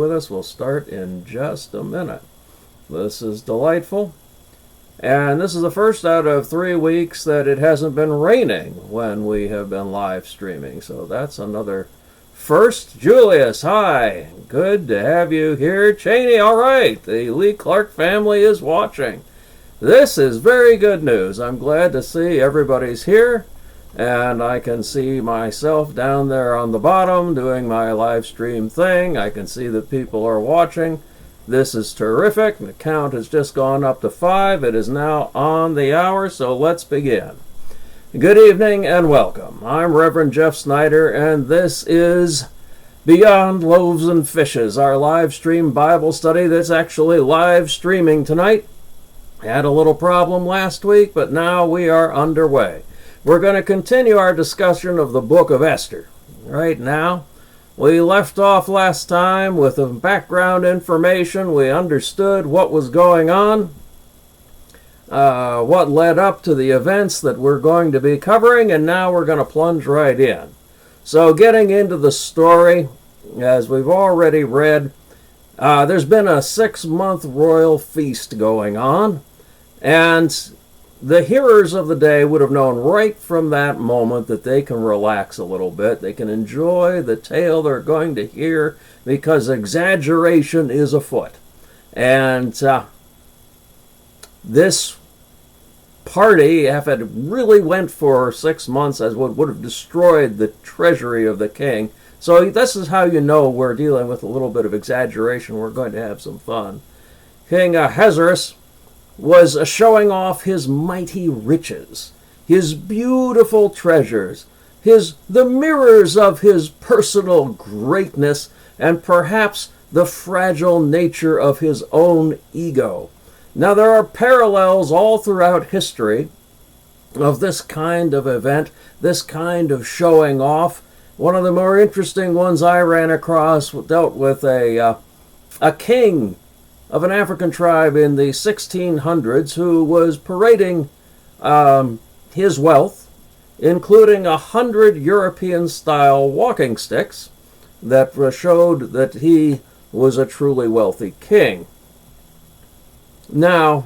With us. We'll start in just a minute. This is delightful. And this is the first out of 3 weeks that it hasn't been raining when we have been live streaming. So that's another first. Julius, hi. Good to have you here. Cheney, all right. The Lee Clark family is watching. This is very good news. I'm glad to see everybody's here. And I can see myself down there on the bottom doing my live stream thing. I can see that people are watching. This is terrific. The count has just gone up to 5. It is now on the hour, so let's begin. Good evening and welcome. I'm Reverend Jeff Snyder, and this is Beyond Loaves and Fishes, our live stream Bible study that's actually live streaming tonight. Had a little problem last week, but now we are underway. We're going to continue our discussion of the book of Esther. Right now, we left off last time with the background information. We understood what was going on, what led up to the events that we're going to be covering, and now we're going to plunge right in. So getting into the story, as we've already read, there's been a 6-month royal feast going on, and the hearers of the day would have known right from that moment that they can relax a little bit. They can enjoy the tale they're going to hear because exaggeration is afoot. And this party, if it really went for 6 months, as would have destroyed the treasury of the king. So this is how you know we're dealing with a little bit of exaggeration. We're going to have some fun. King Ahasuerus was showing off his mighty riches, his beautiful treasures, the mirrors of his personal greatness, and perhaps the fragile nature of his own ego. Now, there are parallels all throughout history of this kind of event, this kind of showing off. One of the more interesting ones I ran across dealt with a king of an African tribe in the 1600s who was parading his wealth, including 100 European-style walking sticks that showed that he was a truly wealthy king. Now,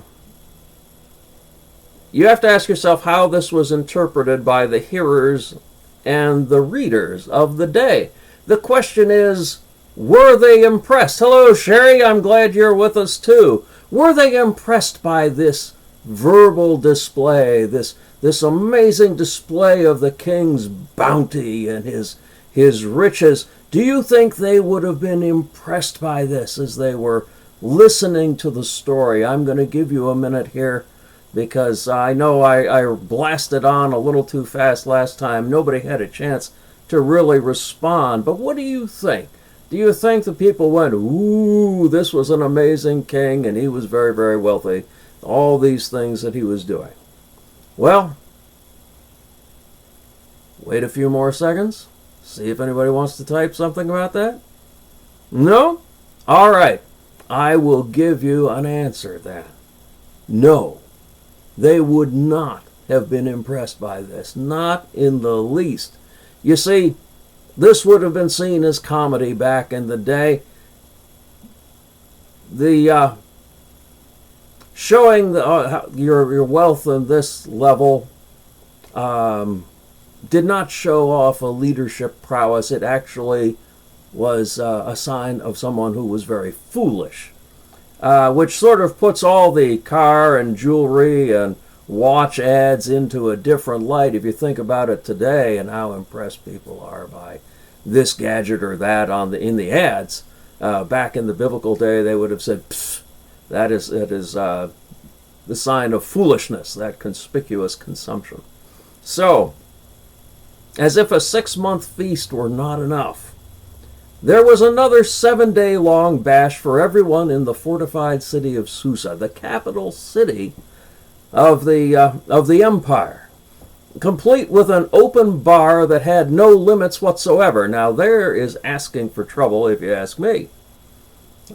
you have to ask yourself how this was interpreted by the hearers and the readers of the day. The question is, were they impressed? Hello, Sherry. I'm glad you're with us, too. Were they impressed by this verbal display, this amazing display of the king's bounty and his riches? Do you think they would have been impressed by this as they were listening to the story? I'm going to give you a minute here because I know I blasted on a little too fast last time. Nobody had a chance to really respond. But what do you think? Do you think the people went, ooh, this was an amazing king and he was very, very wealthy? All these things that he was doing. Well, wait a few more seconds. See if anybody wants to type something about that. No? All right. I will give you an answer then. No, they would not have been impressed by this. Not in the least. You see, this would have been seen as comedy back in the day. The showing your wealth on this level did not show off a leadership prowess. It actually was a sign of someone who was very foolish, which sort of puts all the car and jewelry and watch ads into a different light if you think about it today and how impressed people are by this gadget or that in the ads. Back in the biblical day, they would have said, pfft, that is the sign of foolishness, that conspicuous consumption. So, as if a 6-month feast were not enough, there was another 7-day-long bash for everyone in the fortified city of Susa, the capital city of the empire, complete with an open bar that had no limits whatsoever. Now, there is asking for trouble, if you ask me.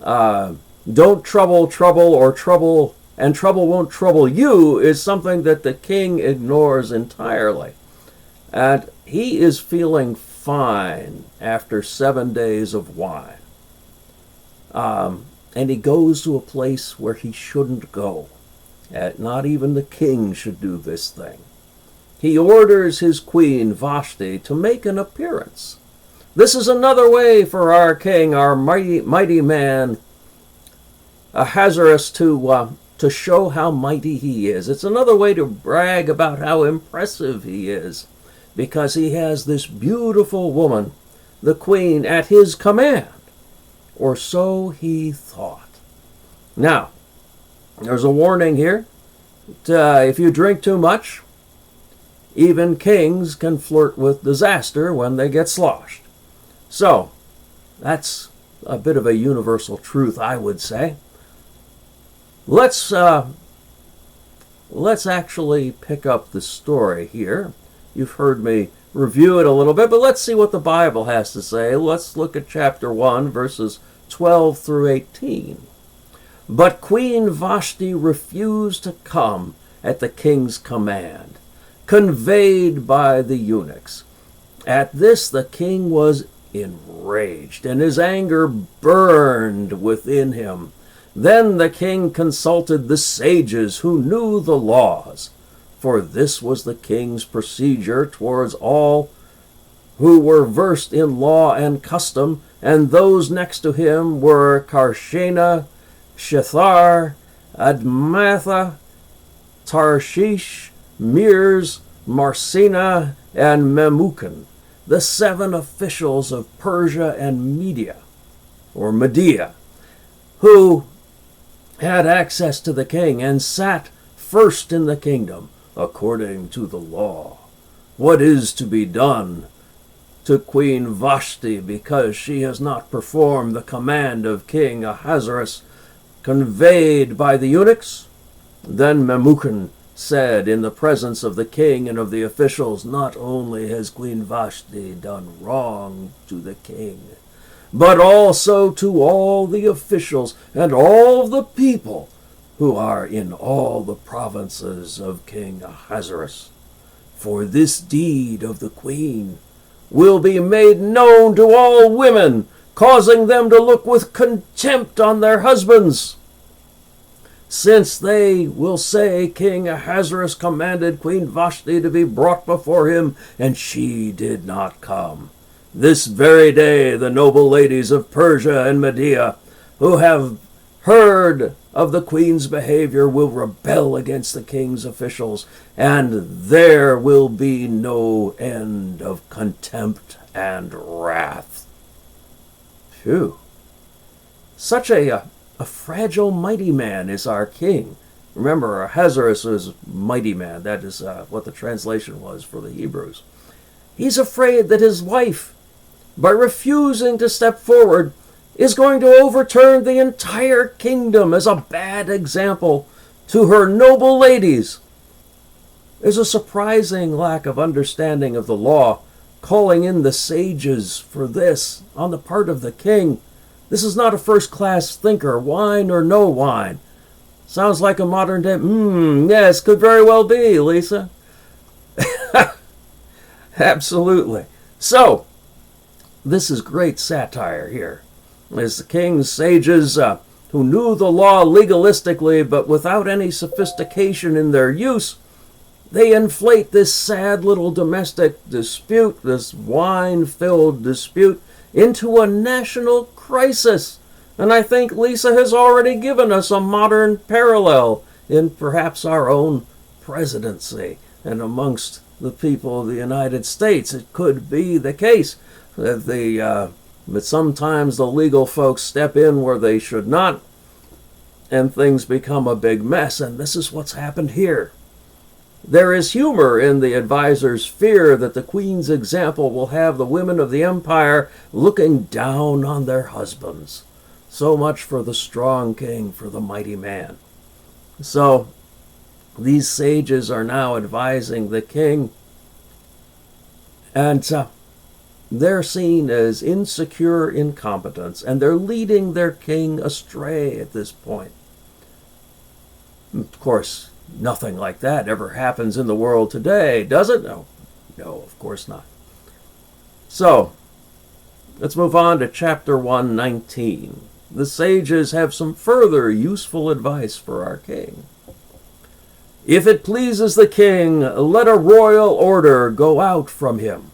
Don't trouble, or trouble, and trouble won't trouble you is something that the king ignores entirely. And he is feeling fine after 7 days of wine. And he goes to a place where he shouldn't go. Not even the king should do this thing. He orders his queen Vashti to make an appearance. This is another way for our king, our mighty man, Ahasuerus, to show how mighty he is. It's another way to brag about how impressive he is, because he has this beautiful woman, the queen, at his command. Or so he thought. Now, there's a warning here. If you drink too much, even kings can flirt with disaster when they get sloshed. So, that's a bit of a universal truth, I would say. Let's actually pick up the story here. You've heard me review it a little bit, but let's see what the Bible has to say. Let's look at chapter 1, verses 12 through 18. But Queen Vashti refused to come at the king's command, conveyed by the eunuchs. At this the king was enraged, and his anger burned within him. Then the king consulted the sages who knew the laws, for this was the king's procedure towards all who were versed in law and custom, and those next to him were Karshena, Shethar, Admatha, Tarshish, Meres, Marsina, and Memucan, the 7 officials of Persia and Media, who had access to the king and sat first in the kingdom, according to the law. What is to be done to Queen Vashti because she has not performed the command of King Ahasuerus, conveyed by the eunuchs? Then Memucan said in the presence of the king and of the officials, not only has Queen Vashti done wrong to the king, but also to all the officials and all the people who are in all the provinces of King Ahasuerus. For this deed of the queen will be made known to all women, causing them to look with contempt on their husbands. Since they will say King Ahasuerus commanded Queen Vashti to be brought before him, and she did not come. This very day the noble ladies of Persia and Media, who have heard of the queen's behavior, will rebel against the king's officials, and there will be no end of contempt and wrath. Phew. Such a fragile mighty man is our king. Remember, Ahasuerus is mighty man. That is what the translation was for the Hebrews. He's afraid that his wife, by refusing to step forward, is going to overturn the entire kingdom as a bad example to her noble ladies. There's a surprising lack of understanding of the law, calling in the sages for this on the part of the king. This is not a first-class thinker, wine or no wine. Sounds like a modern day, yes, could very well be, Lisa. Absolutely. So, this is great satire here. As the king's sages, who knew the law legalistically but without any sophistication in their use, they inflate this sad little domestic dispute, this wine-filled dispute, into a national crisis. And I think Lisa has already given us a modern parallel in perhaps our own presidency and amongst the people of the United States. It could be the case that but sometimes the legal folks step in where they should not, and things become a big mess, and this is what's happened here. There is humor in the advisor's fear that the queen's example will have the women of the empire looking down on their husbands. So much for the strong king, for the mighty man. So, these sages are now advising the king, and they're seen as insecure incompetents, and they're leading their king astray at this point. Of course, nothing like that ever happens in the world today, does it? No, of course not. So, let's move on to chapter 1:19. the sages have some further useful advice for our king. If it pleases the king, let a royal order go out from him,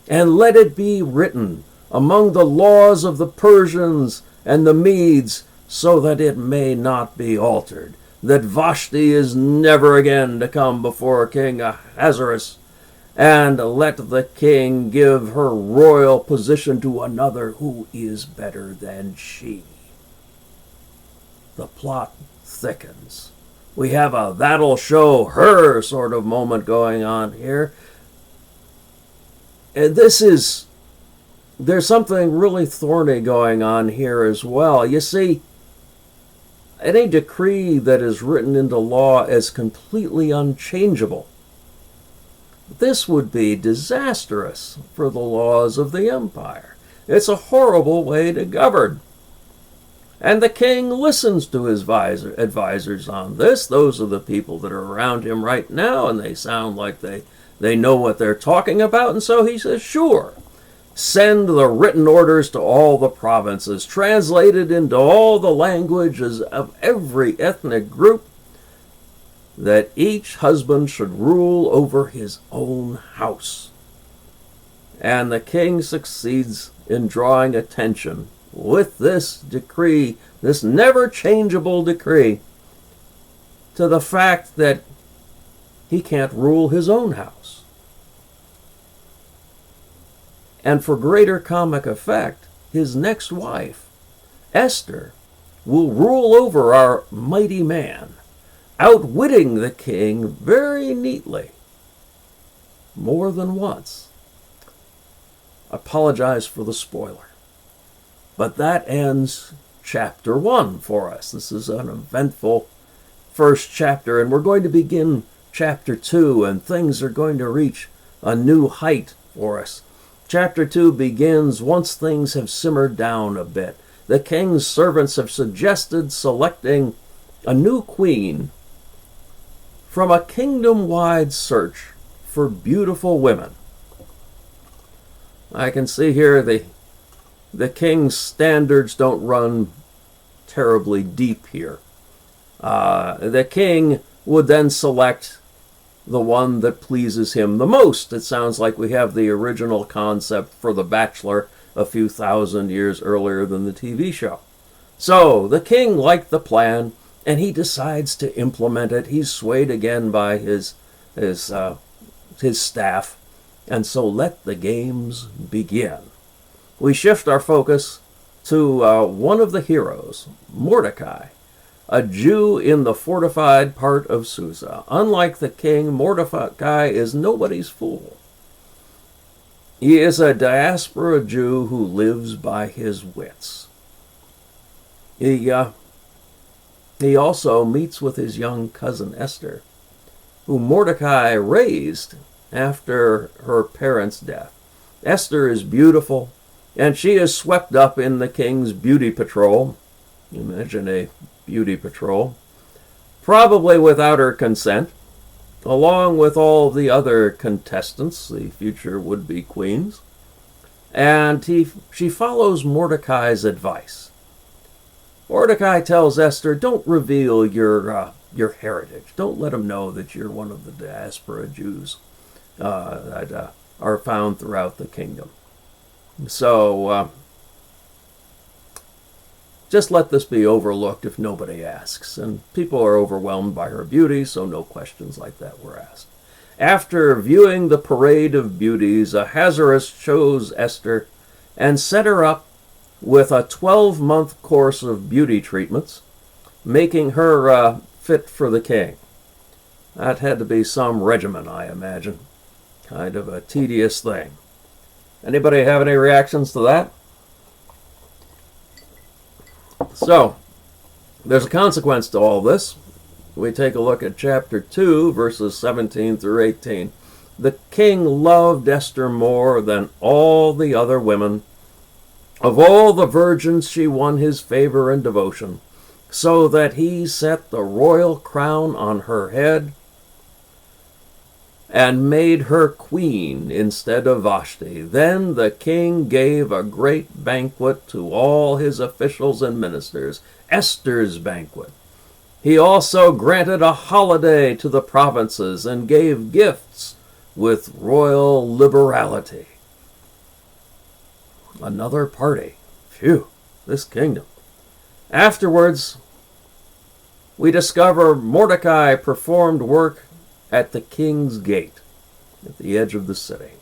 and let it be written among the laws of the Persians and the Medes, so that it may not be altered, that Vashti is never again to come before King Ahasuerus, and let the king give her royal position to another who is better than she. The plot thickens. We have a that'll show her sort of moment going on here. And there's something really thorny going on here as well. You see, any decree that is written into law is completely unchangeable. This would be disastrous for the laws of the empire. It's a horrible way to govern. And the king listens to his advisors on this. Those are the people that are around him right now, and they sound like they know what they're talking about. And so he says, sure, send the written orders to all the provinces, translated into all the languages of every ethnic group, that each husband should rule over his own house. And the king succeeds in drawing attention with this decree, this never-changeable decree, to the fact that he can't rule his own house. And for greater comic effect, his next wife, Esther, will rule over our mighty man, outwitting the king very neatly, more than once. I apologize for the spoiler. But that ends chapter 1 for us. This is an eventful first chapter, and we're going to begin chapter 2, and things are going to reach a new height for us. Chapter 2 begins once things have simmered down a bit. The king's servants have suggested selecting a new queen from a kingdom-wide search for beautiful women. I can see here the king's standards don't run terribly deep here. The king would then select the one that pleases him the most. It sounds like we have the original concept for The Bachelor a few thousand years earlier than the TV show. So the king liked the plan, and he decides to implement it. He's swayed again by his staff, and so let the games begin. We shift our focus to one of the heroes, Mordecai, a Jew in the fortified part of Susa. Unlike the king, Mordecai is nobody's fool. He is a diaspora Jew who lives by his wits. He also meets with his young cousin Esther, who Mordecai raised after her parents' death. Esther is beautiful, and she is swept up in the king's beauty patrol. Imagine a beauty patrol. Probably without her consent, along with all the other contestants, the future would-be queens. And she follows Mordecai's advice. Mordecai tells Esther, don't reveal your heritage. Don't let him know that you're one of the diaspora Jews that are found throughout the kingdom. So, just let this be overlooked if nobody asks. And people are overwhelmed by her beauty, so no questions like that were asked. After viewing the parade of beauties, Ahasuerus chose Esther and set her up with a 12-month course of beauty treatments, making her fit for the king. That had to be some regimen, I imagine. Kind of a tedious thing. Anybody have any reactions to that? So, there's a consequence to all this. We take a look at chapter 2, verses 17 through 18. The king loved Esther more than all the other women. Of all the virgins, she won his favor and devotion, so that he set the royal crown on her head and made her queen instead of Vashti. Then the king gave a great banquet to all his officials and ministers, Esther's banquet. He also granted a holiday to the provinces and gave gifts with royal liberality. Another party. Phew, this kingdom. Afterwards, we discover Mordecai performed work at the king's gate, at the edge of the city,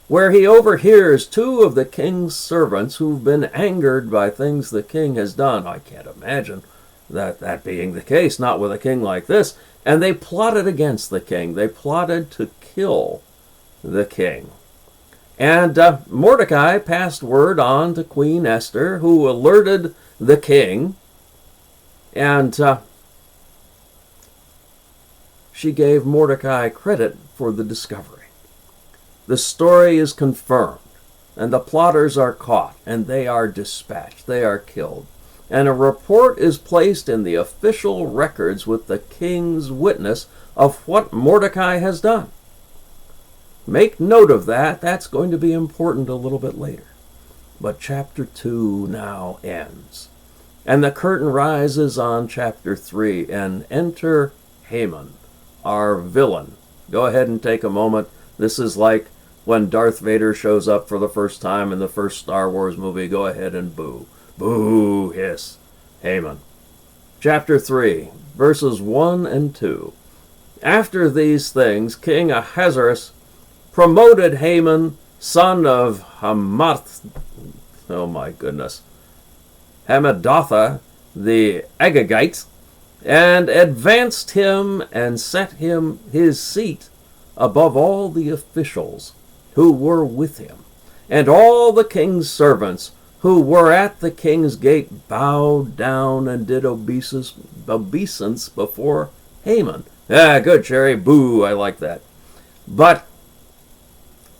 where he overhears two of the king's servants who've been angered by things the king has done. I can't imagine that being the case, not with a king like this. And they plotted against the king. They plotted to kill the king. And Mordecai passed word on to Queen Esther, who alerted the king, and she gave Mordecai credit for the discovery. The story is confirmed, and the plotters are caught, and they are dispatched. They are killed. And a report is placed in the official records with the king's witness of what Mordecai has done. Make note of that. That's going to be important a little bit later. But chapter 2 now ends. And the curtain rises on chapter 3, and enter Haman, our villain. Go ahead and take a moment. This is like when Darth Vader shows up for the first time in the first Star Wars movie. Go ahead and boo. Boo, hiss. Haman. Chapter 3, verses 1 and 2. After these things, King Ahasuerus promoted Haman, son of Hammedatha, Hammedatha the Agagite, and advanced him and set him his seat above all the officials who were with him. And all the king's servants who were at the king's gate bowed down and did obeisance before Haman. Ah, good, Cherry. Boo, I like that. But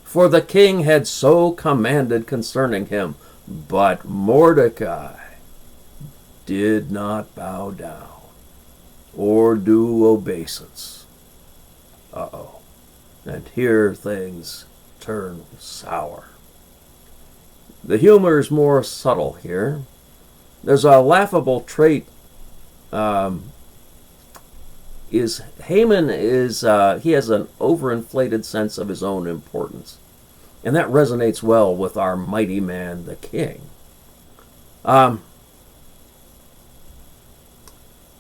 for the king had so commanded concerning him. But Mordecai did not bow down or do obeisance. Uh-oh. And here things turn sour. The humor is more subtle here. There's a laughable trait. Haman he has an overinflated sense of his own importance. And that resonates well with our mighty man, the king.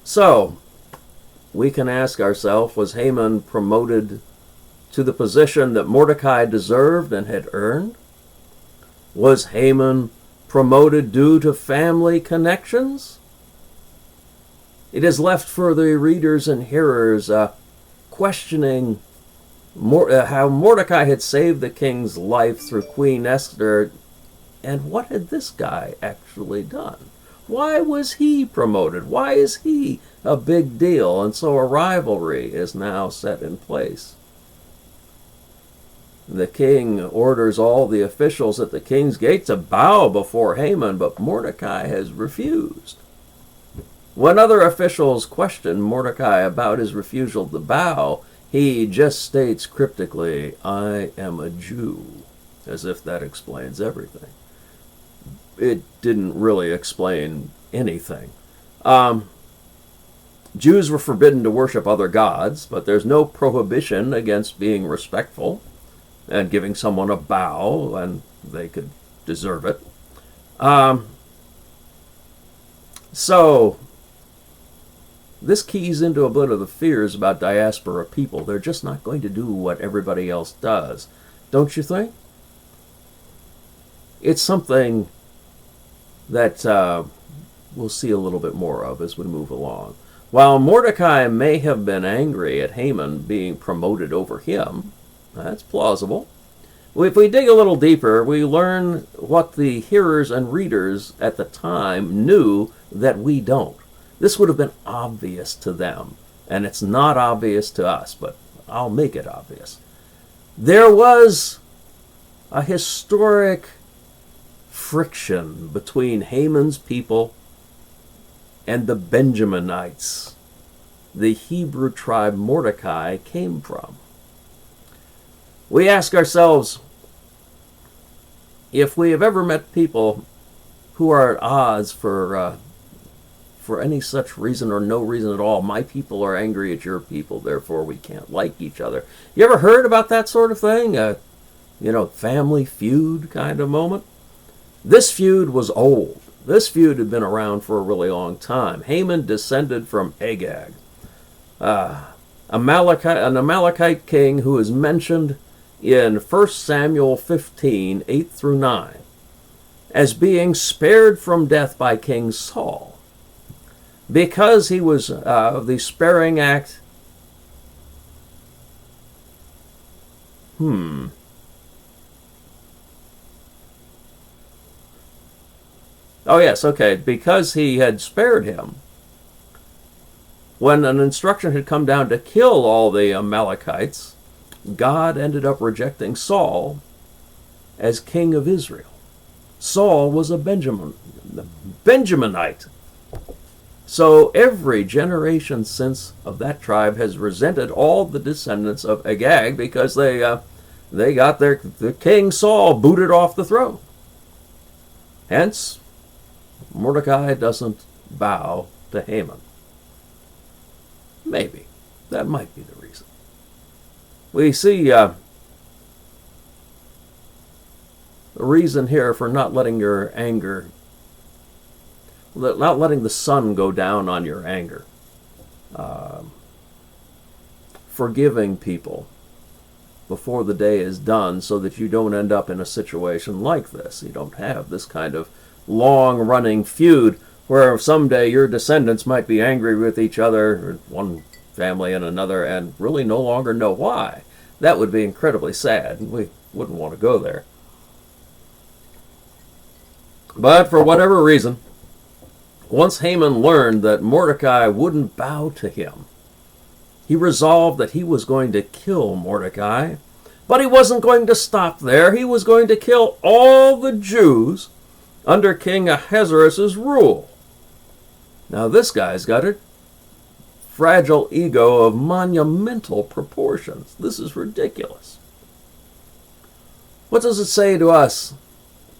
So, we can ask ourselves, was Haman promoted to the position that Mordecai deserved and had earned? Was Haman promoted due to family connections? It is left for the readers and hearers questioning how Mordecai had saved the king's life through Queen Esther, and what had this guy actually done? Why was he promoted? Why is he a big deal? And so a rivalry is now set in place. The king orders all the officials at the king's gate to bow before Haman, but Mordecai has refused. When other officials question Mordecai about his refusal to bow, he just states cryptically, "I am a Jew," as if that explains everything. It didn't really explain anything. Jews were forbidden to worship other gods, but there's no prohibition against being respectful and giving someone a bow, and they could deserve it. So, this keys into a bit of the fears about diaspora people. They're just not going to do what everybody else does. Don't you think? It's something that we'll see a little bit more of as we move along. While Mordecai may have been angry at Haman being promoted over him, that's plausible. If we dig a little deeper, we learn what the hearers and readers at the time knew that we don't. This would have been obvious to them, and it's not obvious to us, but I'll make it obvious. There was a historic friction between Haman's people and the Benjaminites, the Hebrew tribe Mordecai came from. We ask ourselves if we have ever met people who are at odds for any such reason or no reason at all. My people are angry at your people, therefore we can't like each other. You ever heard about that sort of thing? Family feud kind of moment? This feud was old. This feud had been around for a really long time. Haman descended from Agag, an Amalekite king who is mentioned in 1 Samuel 15, 8 through 9, as being spared from death by King Saul. Because he was the sparing act. Oh, yes, okay. Because he had spared him, when an instruction had come down to kill all the Amalekites, God ended up rejecting Saul as king of Israel. Saul was a Benjaminite. So every generation since of that tribe has resented all the descendants of Agag because they got the king Saul booted off the throne. Hence, Mordecai doesn't bow to Haman. Maybe. That might be the reason. We see the reason here for not letting your anger, not letting the sun go down on your anger. Forgiving people before the day is done so that you don't end up in a situation like this. You don't have this kind of long-running feud where someday your descendants might be angry with each other, one family and another, and really no longer know why. That would be incredibly sad. We wouldn't want to go there. But for whatever reason, once Haman learned that Mordecai wouldn't bow to him, he resolved that he was going to kill Mordecai. But he wasn't going to stop there. He was going to kill all the Jews under King Ahasuerus' rule. Now this guy's got a fragile ego of monumental proportions. This is ridiculous. What does it say to us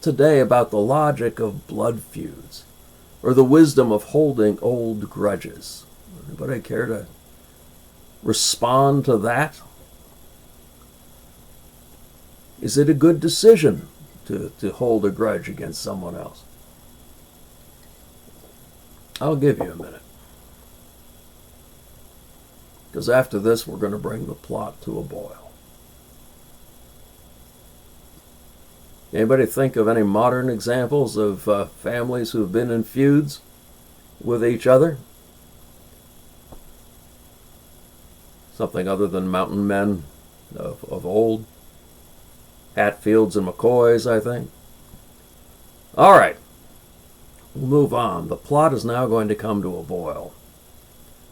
today about the logic of blood feuds or the wisdom of holding old grudges? Anybody care to respond to that? Is it a good decision to hold a grudge against someone else? I'll give you a minute. Because after this, we're going to bring the plot to a boil. Anybody think of any modern examples of families who've been in feuds with each other? Something other than mountain men of old? Hatfields and McCoys, I think. All right. We'll move on. The plot is now going to come to a boil.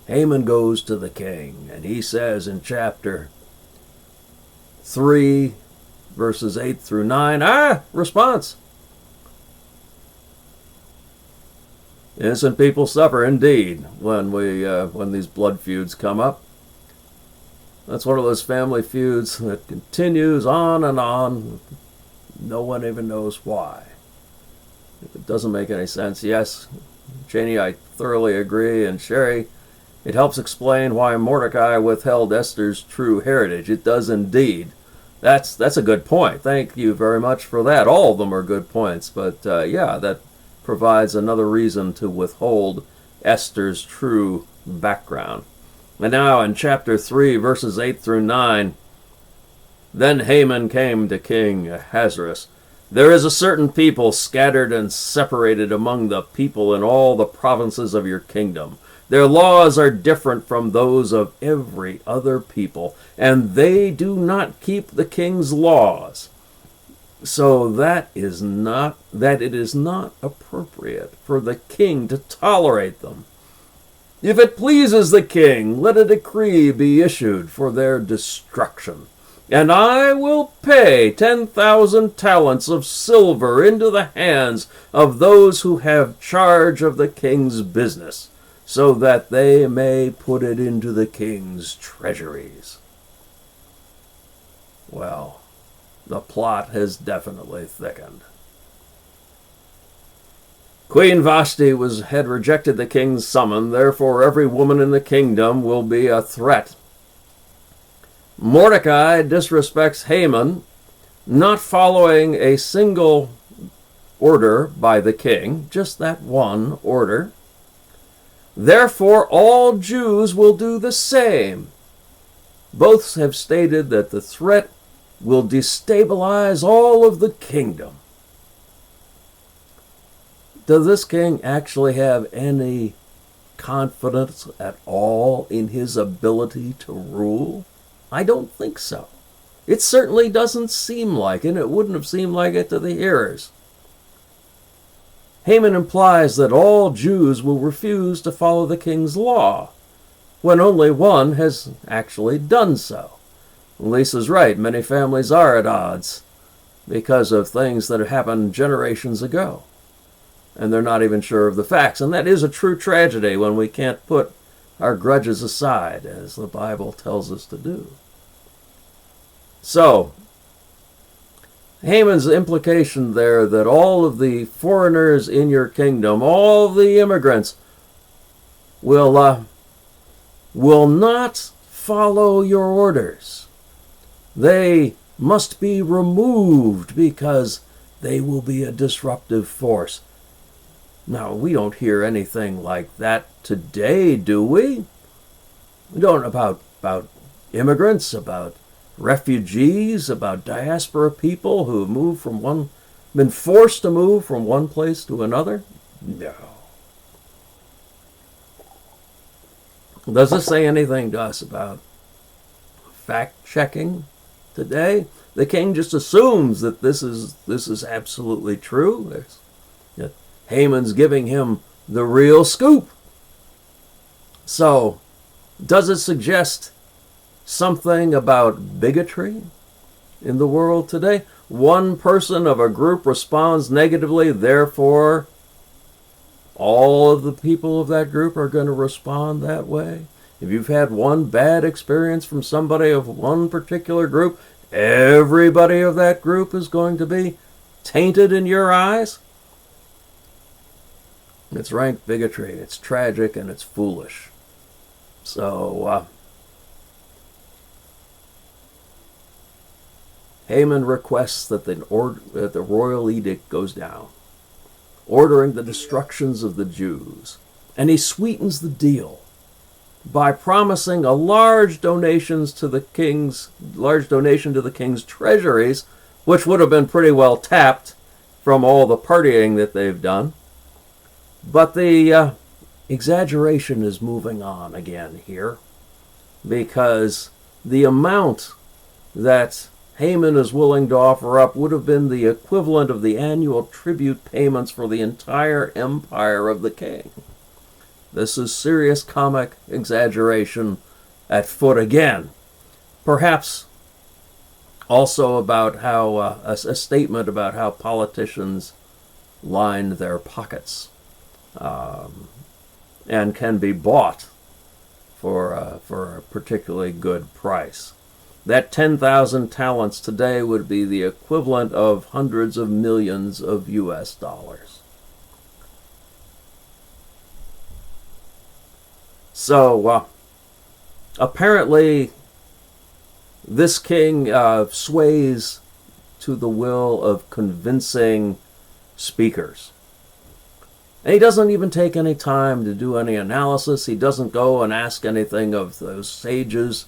Haman goes to the king, and he says in chapter 3, verses 8 through 9, response. Innocent people suffer indeed when these blood feuds come up. That's one of those family feuds that continues on and on. No one even knows why. If it doesn't make any sense, yes, Cheney, I thoroughly agree, and Sherry, it helps explain why Mordecai withheld Esther's true heritage. It does indeed. That's a good point. Thank you very much for that. All of them are good points, but yeah, that provides another reason to withhold Esther's true background. And now in chapter 3, verses 8 through 9, then Haman came to King Ahasuerus. There is a certain people scattered and separated among the people in all the provinces of your kingdom. Their laws are different from those of every other people, and they do not keep the king's laws. So that it is not appropriate for the king to tolerate them. If it pleases the king, let a decree be issued for their destruction, and I will pay 10,000 talents of silver into the hands of those who have charge of the king's business, so that they may put it into the king's treasuries. Well, the plot has definitely thickened. Queen Vashti had rejected the king's summon, therefore every woman in the kingdom will be a threat. Mordecai disrespects Haman, not following a single order by the king, just that one order. Therefore all Jews will do the same. Both have stated that the threat will destabilize all of the kingdom. Does this king actually have any confidence at all in his ability to rule? I don't think so. It certainly doesn't seem like it, and it wouldn't have seemed like it to the hearers. Haman implies that all Jews will refuse to follow the king's law, when only one has actually done so. Lisa's right, many families are at odds because of things that happened generations ago. And they're not even sure of the facts. And that is a true tragedy when we can't put our grudges aside, as the Bible tells us to do. So, Haman's implication there that all of the foreigners in your kingdom, all the immigrants, will not follow your orders. They must be removed because they will be a disruptive force. Now, we don't hear anything like that today, do we? We don't about immigrants, about refugees, about diaspora people who have been forced to move from one place to another? No. Does this say anything to us about fact-checking today? The king just assumes that this is absolutely true. Haman's giving him the real scoop. So, does it suggest something about bigotry in the world today? One person of a group responds negatively, therefore all of the people of that group are going to respond that way. If you've had one bad experience from somebody of one particular group, everybody of that group is going to be tainted in your eyes. It's rank bigotry. It's tragic and it's foolish. So, Haman requests that the royal edict goes down, ordering the destructions of the Jews. And he sweetens the deal by promising a large donation to the king's treasuries, which would have been pretty well tapped from all the partying that they've done. But the exaggeration is moving on again here, because the amount that Haman is willing to offer up would have been the equivalent of the annual tribute payments for the entire empire of the king. This is serious comic exaggeration at foot again. Perhaps also about how a statement about how politicians line their pockets and can be bought for a particularly good price. That 10,000 talents today would be the equivalent of hundreds of millions of US dollars. So, apparently, this king sways to the will of convincing speakers. And he doesn't even take any time to do any analysis. He doesn't go and ask anything of those sages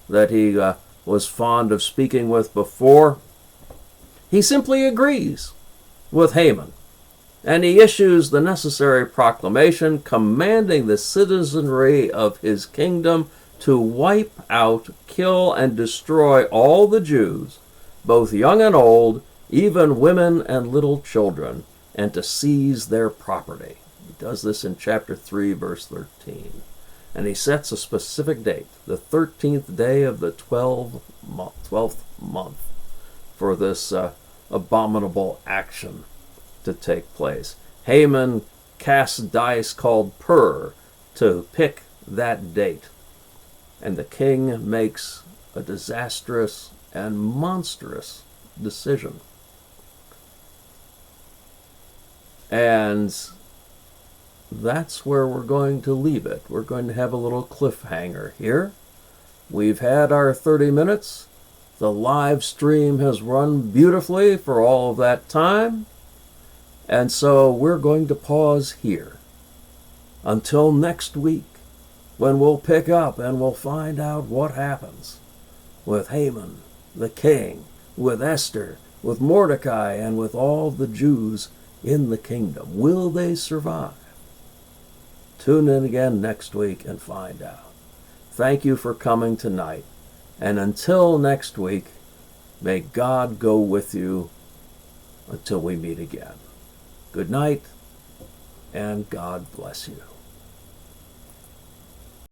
that he was fond of speaking with before. He simply agrees with Haman, and he issues the necessary proclamation commanding the citizenry of his kingdom to wipe out, kill, and destroy all the Jews, both young and old, even women and little children, and to seize their property. He does this in chapter 3, verse 13. And he sets a specific date, the 13th day of the 12th month, for this abominable action to take place. Haman casts dice called Pur to pick that date. And the king makes a disastrous and monstrous decision. And that's where we're going to leave it. We're going to have a little cliffhanger here. We've had our 30 minutes. The live stream has run beautifully for all of that time. And so we're going to pause here until next week, when we'll pick up and we'll find out what happens with Haman, the king, with Esther, with Mordecai, and with all the Jews in the kingdom. Will they survive? Tune in again next week and find out. Thank you for coming tonight. And until next week, may God go with you until we meet again. Good night, and God bless you.